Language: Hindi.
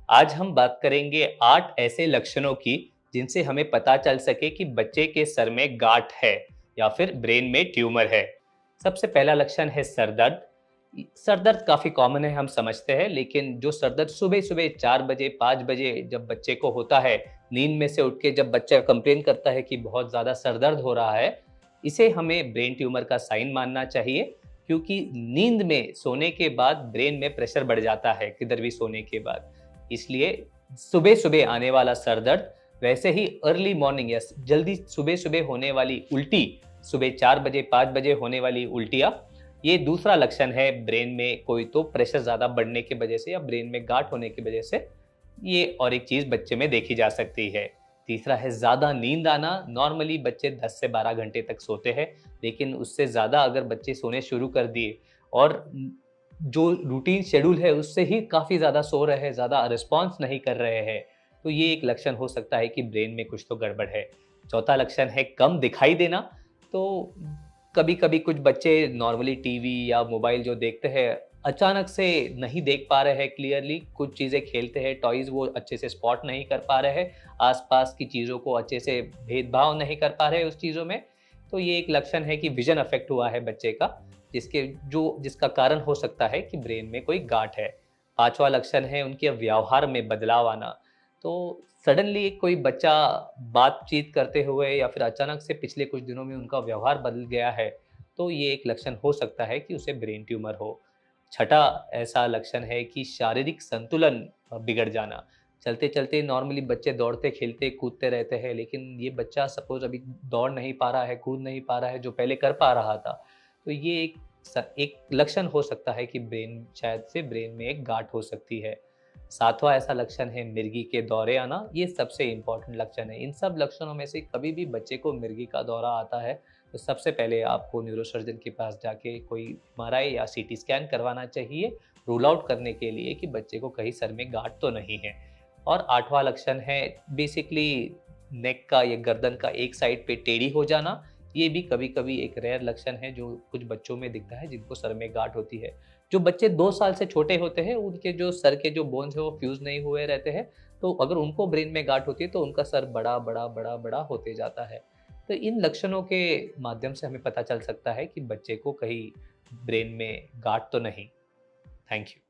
आज हम बात करेंगे 8 ऐसे लक्षणों की जिनसे हमें पता चल सके कि बच्चे के सर में गांठ है या फिर ब्रेन में ट्यूमर है। सबसे पहला लक्षण है सर दर्द। सर दर्द काफ़ी कॉमन है, हम समझते हैं, लेकिन जो सर दर्द सुबह-सुबह 4 बजे, 5 बजे जब बच्चे को होता है, नींद में से उठ के जब बच्चा कंप्लेन करता है कि बहुत ज़्यादा सर दर्द हो रहा है, इसे हमें ब्रेन ट्यूमर का साइन मानना चाहिए, क्योंकि नींद में सोने के बाद ब्रेन में प्रेशर बढ़ जाता है, किधर भी सोने के बाद। इसलिए सुबह-सुबह आने वाला सर दर्द, वैसे ही अर्ली मॉर्निंग या जल्दी सुबह-सुबह होने वाली उल्टी, सुबह 4 बजे, 5 बजे होने वाली उल्टियाँ, ये दूसरा लक्षण है ब्रेन में कोई तो प्रेशर ज़्यादा बढ़ने की वजह से या ब्रेन में गाँठ होने की वजह से। ये और एक चीज़ बच्चे में देखी जा सकती है। तीसरा है ज़्यादा नींद आना। नॉर्मली बच्चे 10 से 12 घंटे तक सोते हैं, लेकिन उससे ज़्यादा अगर बच्चे सोने शुरू कर दिए और जो रूटीन शेड्यूल है उससे ही काफ़ी ज़्यादा सो रहे हैं, ज़्यादा रिस्पॉन्स नहीं कर रहे हैं, तो ये एक लक्षण हो सकता है कि ब्रेन में कुछ तो गड़बड़ है। चौथा लक्षण है कम दिखाई देना। तो कभी-कभी कुछ बच्चे नॉर्मली टीवी या मोबाइल जो देखते हैं, अचानक से नहीं देख पा रहे हैं क्लियरली, कुछ चीज़ें खेलते हैं, टॉयज़ वो अच्छे से स्पॉट नहीं कर पा रहे हैं, आस-पास की चीज़ों को अच्छे से भेदभाव नहीं कर पा रहे हैं उस चीज़ों में। तो ये एक लक्षण है कि विज़न अफ़ेक्ट हुआ है बच्चे का, जिसका कारण हो सकता है कि ब्रेन में कोई गाँठ है। पाँचवाँ लक्षण है उनके व्यवहार में बदलाव आना। तो सडनली कोई बच्चा बातचीत करते हुए या फिर अचानक से पिछले कुछ दिनों में उनका व्यवहार बदल गया है, तो ये एक लक्षण हो सकता है कि उसे ब्रेन ट्यूमर हो। छठा ऐसा लक्षण है कि शारीरिक संतुलन बिगड़ जाना। चलते-चलते नॉर्मली बच्चे दौड़ते, खेलते, कूदते रहते हैं, लेकिन ये बच्चा सपोज़ अभी दौड़ नहीं पा रहा है, कूद नहीं पा रहा है, जो पहले कर पा रहा था। तो ये एक लक्षण हो सकता है कि शायद से ब्रेन में एक गाँठ हो सकती है। सातवाँ ऐसा लक्षण है मिर्गी के दौरे आना। ये सबसे इम्पोर्टेंट लक्षण है। इन सब लक्षणों में से कभी भी बच्चे को मिर्गी का दौरा आता है, तो सबसे पहले आपको न्यूरोसर्जन के पास जाके कोई एमआरआई या सीटी स्कैन करवाना चाहिए, रूल आउट करने के लिए कि बच्चे को कहीं सर में गाँठ तो नहीं है। और आठवां लक्षण है बेसिकली नेक का या गर्दन का एक साइड पे टेढ़ी हो जाना। ये भी कभी-कभी एक रेयर लक्षण है जो कुछ बच्चों में दिखता है जिनको सर में गाँठ होती है। जो बच्चे 2 साल से छोटे होते हैं, उनके जो सर के जो बोन्स हैं वो फ्यूज़ नहीं हुए रहते हैं, तो अगर उनको ब्रेन में गाँठ होती है तो उनका सर बड़ा-बड़ा, बड़ा-बड़ा होते जाता है। तो इन लक्षणों के माध्यम से हमें पता चल सकता है कि बच्चे को कहीं ब्रेन में गाँठ तो नहीं। Thank you.